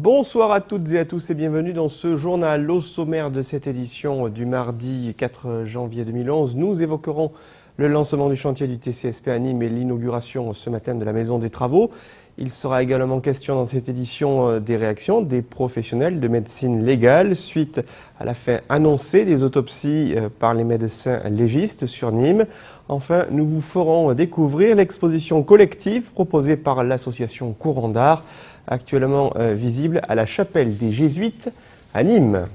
Bonsoir à toutes et à tous et bienvenue dans ce journal. Au sommaire de cette édition du mardi 4 janvier 2011, nous évoquerons le lancement du chantier du TCSP à Nîmes et l'inauguration ce matin de la Maison des Travaux. Il sera également question dans cette édition des réactions des professionnels de médecine légale suite à la fin annoncée des autopsies par les médecins légistes sur Nîmes. Enfin, nous vous ferons découvrir l'exposition collective proposée par l'association Courant d'Art, actuellement visible à la chapelle des Jésuites à Nîmes.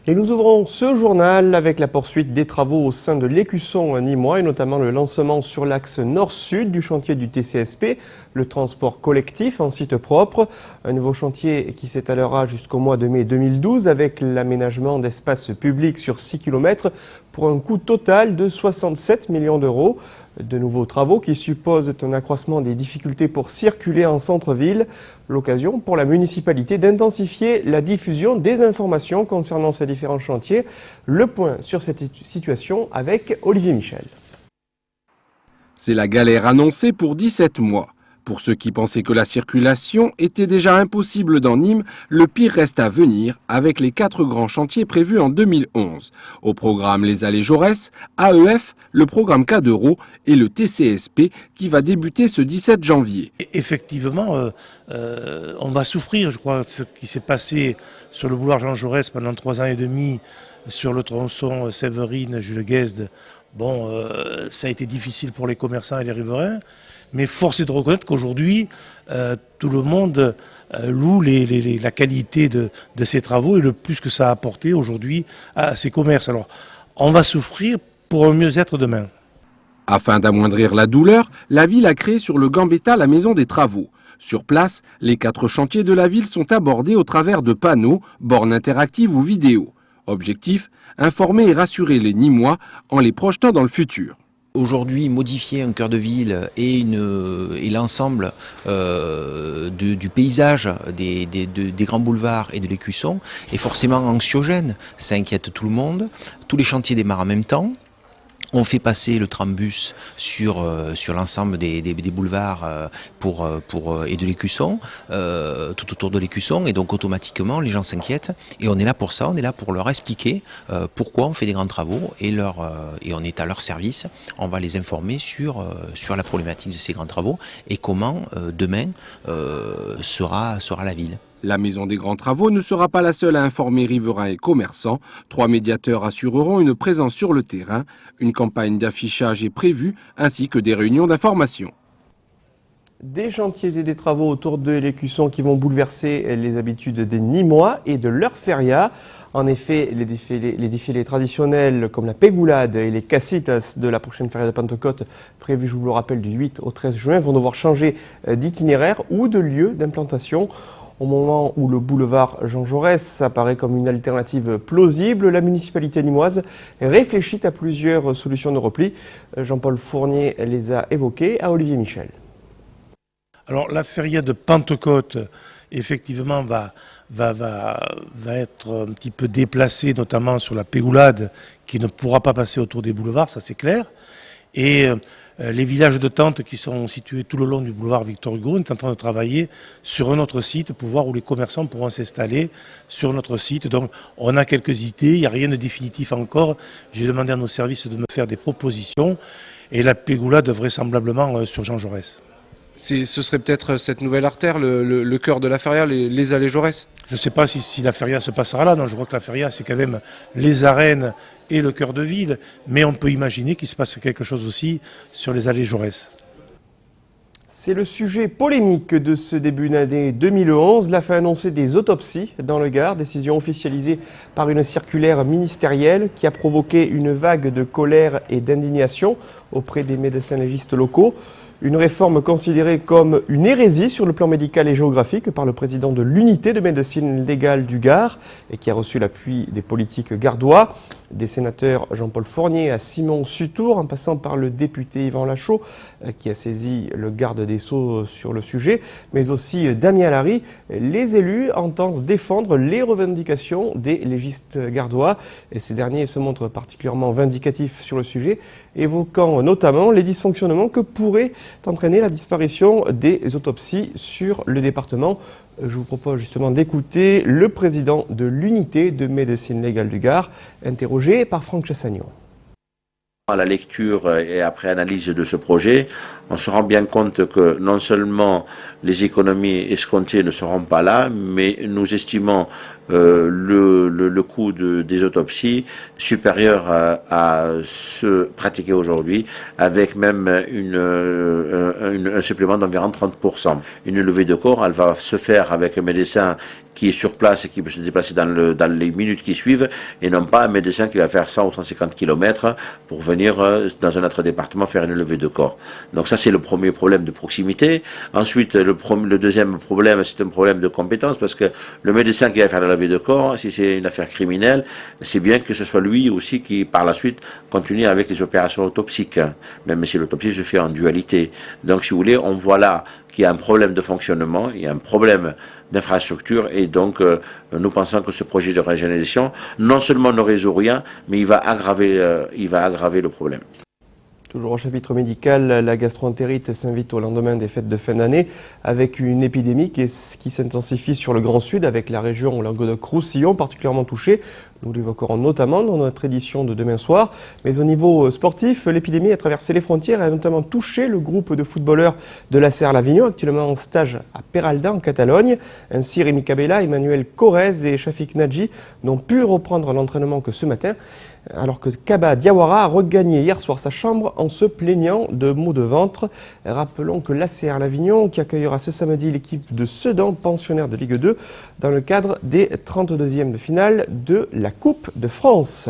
Et nous ouvrons ce journal avec la poursuite des travaux au sein de l'Écusson nîmois et notamment le lancement sur l'axe nord-sud du chantier du TCSP, le transport collectif en site propre. Un nouveau chantier qui s'étalera jusqu'au mois de mai 2012 avec l'aménagement d'espaces publics sur 6 km pour un coût total de 67 millions d'euros. De nouveaux travaux qui supposent un accroissement des difficultés pour circuler en centre-ville. L'occasion pour la municipalité d'intensifier la diffusion des informations concernant ces différents chantiers. Le point sur cette situation avec Olivier Michel. C'est la galère annoncée pour 17 mois. Pour ceux qui pensaient que la circulation était déjà impossible dans Nîmes, le pire reste à venir avec les 4 grands chantiers prévus en 2011. Au programme Les Allées Jaurès, AEF, le programme Cadero et le TCSP qui va débuter ce 17 janvier. Effectivement, on va souffrir, je crois, ce qui s'est passé sur le boulevard Jean Jaurès pendant 3 ans et demi, sur le tronçon Séverine-Jules Guesde. Bon, ça a été difficile pour les commerçants et les riverains. Mais force est de reconnaître qu'aujourd'hui, tout le monde loue la qualité de ces travaux et le plus que ça a apporté aujourd'hui à ces commerces. Alors, on va souffrir pour un mieux-être demain. Afin d'amoindrir la douleur, la ville a créé sur le Gambetta la Maison des Travaux. Sur place, les 4 chantiers de la ville sont abordés au travers de panneaux, bornes interactives ou vidéos. Objectif, informer et rassurer les Nîmois en les projetant dans le futur. Aujourd'hui, modifier un cœur de ville et l'ensemble du paysage des grands boulevards et de l'Écusson est forcément anxiogène. Ça inquiète tout le monde. Tous les chantiers démarrent en même temps. On fait passer le trambus sur l'ensemble des boulevards et de l'Écusson, tout autour de l'Écusson, et donc automatiquement les gens s'inquiètent. Et on est là pour ça, on est là pour leur expliquer pourquoi on fait des grands travaux et on est à leur service. On va les informer sur la problématique de ces grands travaux et comment demain sera la ville. La Maison des Grands Travaux ne sera pas la seule à informer riverains et commerçants. 3 médiateurs assureront une présence sur le terrain. Une campagne d'affichage est prévue, ainsi que des réunions d'information. Des chantiers et des travaux autour de l'Écusson qui vont bouleverser les habitudes des Nîmois et de leur feria. En effet, les défilés traditionnels comme la Pégoulade et les Cassitas de la prochaine feria de Pentecôte, prévue, je vous le rappelle, du 8 au 13 juin, vont devoir changer d'itinéraire ou de lieu d'implantation. Au moment où le boulevard Jean Jaurès apparaît comme une alternative plausible, la municipalité nîmoise réfléchit à plusieurs solutions de repli. Jean-Paul Fournier les a évoquées à Olivier Michel. Alors la feria de Pentecôte, effectivement, va être un petit peu déplacée, notamment sur la Pégoulade, qui ne pourra pas passer autour des boulevards, ça c'est clair. Et les villages de tentes qui sont situés tout le long du boulevard Victor Hugo, on est en train de travailler sur un autre site pour voir où les commerçants pourront s'installer sur notre site. Donc on a quelques idées, il n'y a rien de définitif encore. J'ai demandé à nos services de me faire des propositions et la Pégoulade vraisemblablement sur Jean Jaurès. Ce serait peut-être cette nouvelle artère, le cœur de la feria, les Allées Jaurès? Je ne sais pas si la feria se passera là. Non, je crois que la feria, c'est quand même les arènes et le cœur de ville. Mais on peut imaginer qu'il se passe quelque chose aussi sur les Allées Jaurès. C'est le sujet polémique de ce début d'année 2011, la fin annoncée des autopsies dans le Gard, décision officialisée par une circulaire ministérielle qui a provoqué une vague de colère et d'indignation auprès des médecins légistes locaux. Une réforme considérée comme une hérésie sur le plan médical et géographique par le président de l'unité de médecine légale du Gard et qui a reçu l'appui des politiques gardois, des sénateurs Jean-Paul Fournier à Simon Sutour, en passant par le député Yvan Lachaud qui a saisi le garde des Sceaux sur le sujet, mais aussi Damien Larry. Les élus entendent défendre les revendications des légistes gardois et ces derniers se montrent particulièrement vindicatifs sur le sujet, évoquant notamment les dysfonctionnements que pourrait entraîné la disparition des autopsies sur le département. Je vous propose justement d'écouter le président de l'unité de médecine légale du Gard, interrogé par Franck Chassagnon. À la lecture et après analyse de ce projet, on se rend bien compte que non seulement les économies escomptées ne seront pas là, mais nous estimons le coût des autopsies supérieur à ce pratiqué aujourd'hui, avec même un supplément d'environ 30%. Une levée de corps, elle va se faire avec un médecin qui est sur place et qui peut se déplacer dans les minutes qui suivent, et non pas un médecin qui va faire 100 ou 150 km pour venir dans un autre département faire une levée de corps. Donc ça, c'est le premier problème de proximité. Ensuite, le deuxième problème, c'est un problème de compétence, parce que le médecin qui va faire la levée de corps, si c'est une affaire criminelle, c'est bien que ce soit lui aussi qui, par la suite, continue avec les opérations autopsiques, même si l'autopsie se fait en dualité. Donc, si vous voulez, on voit là qu'il y a un problème de fonctionnement, il y a un problème d'infrastructure, et donc nous pensons que ce projet de régionalisation non seulement ne résout rien, mais il va aggraver le problème. Toujours au chapitre médical, la gastroentérite s'invite au lendemain des fêtes de fin d'année avec une épidémie qui s'intensifie sur le Grand Sud, avec la région Languedoc-Roussillon particulièrement touchée. Nous l'évoquerons notamment dans notre édition de demain soir. Mais au niveau sportif, l'épidémie a traversé les frontières et a notamment touché le groupe de footballeurs de la Serre Lavignon, actuellement en stage à Peralda en Catalogne. Ainsi, Rémi Cabella, Emmanuel Corrèze et Shafik Nadji n'ont pu reprendre l'entraînement que ce matin, alors que Kaba Diawara a regagné hier soir sa chambre en se plaignant de maux de ventre. Rappelons que l'ACR Lavignon, qui accueillera ce samedi l'équipe de Sedan, pensionnaire de Ligue 2, dans le cadre des 32e de finale de la Coupe de France.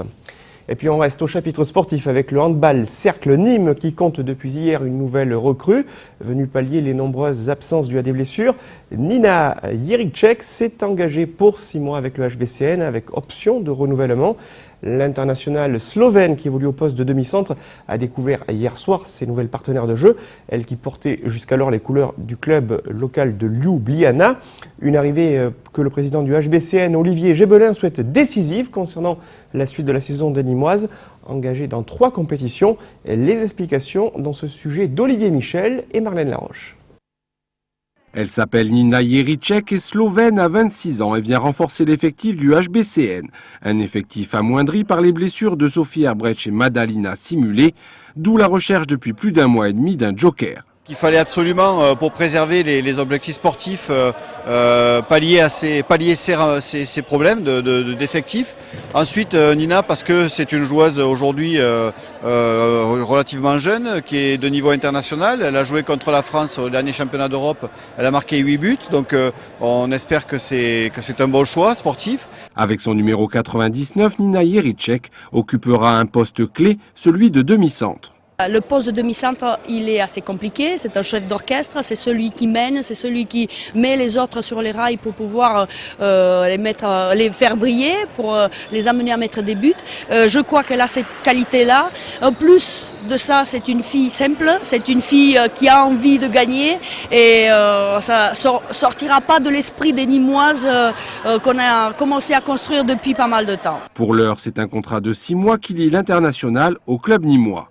Et puis on reste au chapitre sportif avec le handball Cercle Nîmes qui compte depuis hier une nouvelle recrue. Venue pallier les nombreuses absences dues à des blessures, Nina Jiricek s'est engagée pour 6 mois avec le HBCN avec option de renouvellement. L'internationale slovène qui évolue au poste de demi-centre a découvert hier soir ses nouvelles partenaires de jeu, elle qui portait jusqu'alors les couleurs du club local de Ljubljana. Une arrivée que le président du HBCN, Olivier Gébelin, souhaite décisive concernant la suite de la saison des Nîmoises, engagée dans 3 compétitions. Les explications dans ce sujet d'Olivier Michel et Marlène Laroche. Elle s'appelle Nina Jiricek, est slovène à 26 ans et vient renforcer l'effectif du HBCN. Un effectif amoindri par les blessures de Sophie Herbrecht et Madalina Simulé, d'où la recherche depuis plus d'1 mois et demi d'un joker. Il fallait absolument, pour préserver les objectifs sportifs, pallier ces problèmes d'effectifs. Ensuite, Nina, parce que c'est une joueuse aujourd'hui relativement jeune, qui est de niveau international. Elle a joué contre la France au dernier championnat d'Europe. Elle a marqué 8 buts, donc on espère que c'est un bon choix sportif. Avec son numéro 99, Nina Jiricek occupera un poste clé, celui de demi-centre. Le poste de demi-centre, il est assez compliqué, c'est un chef d'orchestre, c'est celui qui mène, c'est celui qui met les autres sur les rails pour pouvoir les faire briller, pour les amener à mettre des buts. Je crois qu'elle a cette qualité-là. En plus de ça, c'est une fille simple, c'est une fille qui a envie de gagner et ça sortira pas de l'esprit des Nîmoises qu'on a commencé à construire depuis pas mal de temps. Pour l'heure, c'est un contrat de 6 mois qui lie l'international au club nîmois.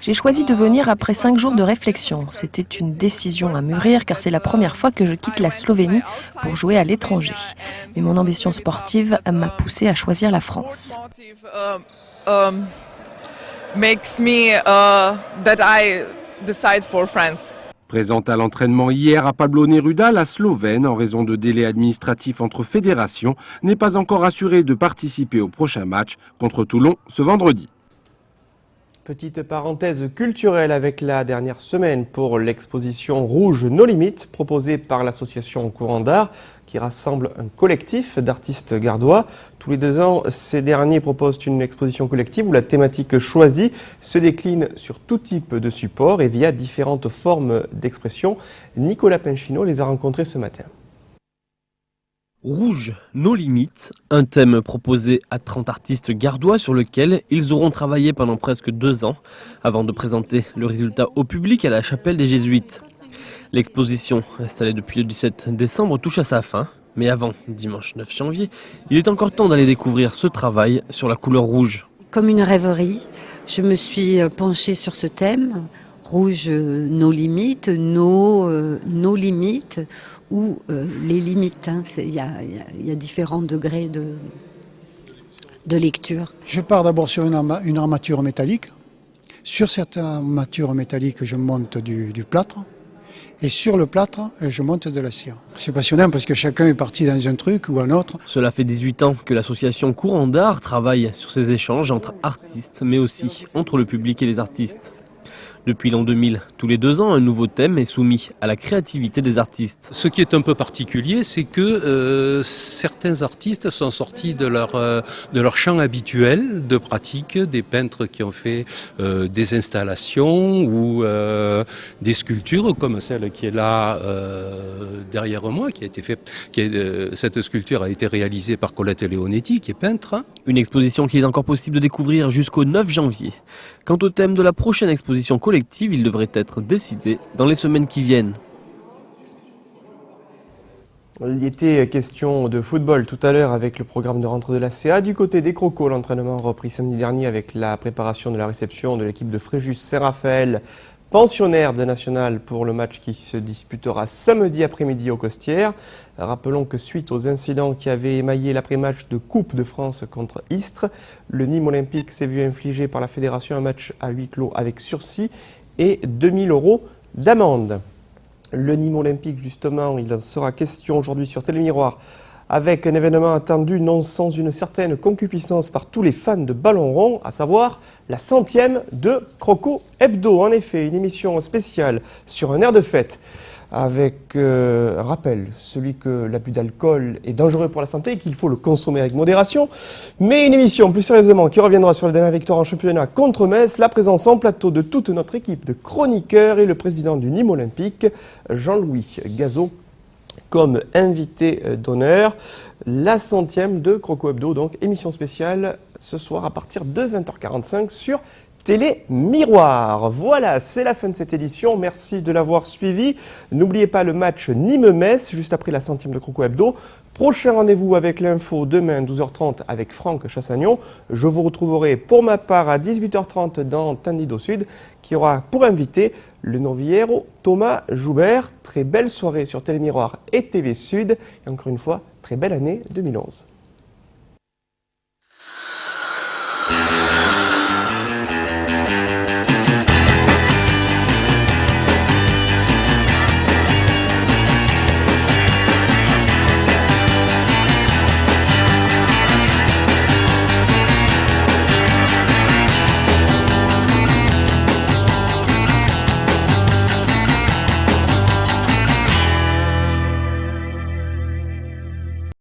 J'ai choisi de venir après 5 jours de réflexion. C'était une décision à mûrir car c'est la première fois que je quitte la Slovénie pour jouer à l'étranger. Mais mon ambition sportive m'a poussé à choisir la France. Présente à l'entraînement hier à Pablo Neruda, la Slovène, en raison de délais administratifs entre fédérations, n'est pas encore assurée de participer au prochain match contre Toulon ce vendredi. Petite parenthèse culturelle avec la dernière semaine pour l'exposition Rouge No Limites proposée par l'association Courant d'Art qui rassemble un collectif d'artistes gardois. Tous les 2 ans, ces derniers proposent une exposition collective où la thématique choisie se décline sur tout type de support et via différentes formes d'expression. Nicolas Pinchino les a rencontrés ce matin. Rouge, nos limites, un thème proposé à 30 artistes gardois sur lequel ils auront travaillé pendant presque 2 ans avant de présenter le résultat au public à la chapelle des Jésuites. L'exposition, installée depuis le 17 décembre, touche à sa fin, mais avant dimanche 9 janvier, il est encore temps d'aller découvrir ce travail sur la couleur rouge. comme une rêverie. Je me suis penchée sur ce thème, rouge, nos limites, nos limites, ou les limites. Il y a différents degrés de lecture. Je pars d'abord sur une armature métallique. Sur cette armature métallique, je monte du plâtre. Et sur le plâtre, je monte de la cire. C'est passionnant parce que chacun est parti dans un truc ou un autre. Cela fait 18 ans que l'association Courant d'Art travaille sur ces échanges entre artistes, mais aussi entre le public et les artistes. Depuis l'an 2000, tous les 2 ans, un nouveau thème est soumis à la créativité des artistes. Ce qui est un peu particulier, c'est que certains artistes sont sortis de leur champ habituel de pratique, des peintres qui ont fait des installations ou des sculptures comme celle qui est là derrière moi, qui a été faite. Cette sculpture a été réalisée par Colette Leonetti, qui est peintre. Une exposition qu'il est encore possible de découvrir jusqu'au 9 janvier. Quant au thème de la prochaine exposition collective, il devrait être décidé dans les semaines qui viennent. Il était question de football tout à l'heure avec le programme de rentrée de la CA. Du côté des Crocos, l'entraînement a repris samedi dernier avec la préparation de la réception de l'équipe de Fréjus Saint-Raphaël, pensionnaire de National, pour le match qui se disputera samedi après-midi au Costières. Rappelons que suite aux incidents qui avaient émaillé l'après-match de Coupe de France contre Istres, le Nîmes Olympique s'est vu infliger par la fédération un match à huis clos avec sursis et 2000 € d'amende. Le Nîmes Olympique, justement, il en sera question aujourd'hui sur Télémiroir, avec un événement attendu non sans une certaine concupiscence par tous les fans de ballon rond, à savoir la 100e de Croco Hebdo. En effet, une émission spéciale sur un air de fête, avec un rappel, celui que l'abus d'alcool est dangereux pour la santé et qu'il faut le consommer avec modération, mais une émission plus sérieusement qui reviendra sur la dernière victoire en championnat contre Metz, la présence en plateau de toute notre équipe de chroniqueurs et le président du Nîmes Olympique, Jean-Louis Gazot, comme invité d'honneur. La 100e de Croco Hebdo, donc émission spéciale ce soir à partir de 20h45 sur Télémiroir. Voilà, c'est la fin de cette édition. Merci de l'avoir suivi. N'oubliez pas le match Nîmes-Metz, juste après la 100e de Croco Hebdo. Prochain rendez-vous avec l'info demain 12h30 avec Franck Chassagnon. Je vous retrouverai pour ma part à 18h30 dans Tandido Sud, qui aura pour invité le novillero Thomas Joubert. Très belle soirée sur Télémiroir et TV Sud. Et encore une fois, très belle année 2011.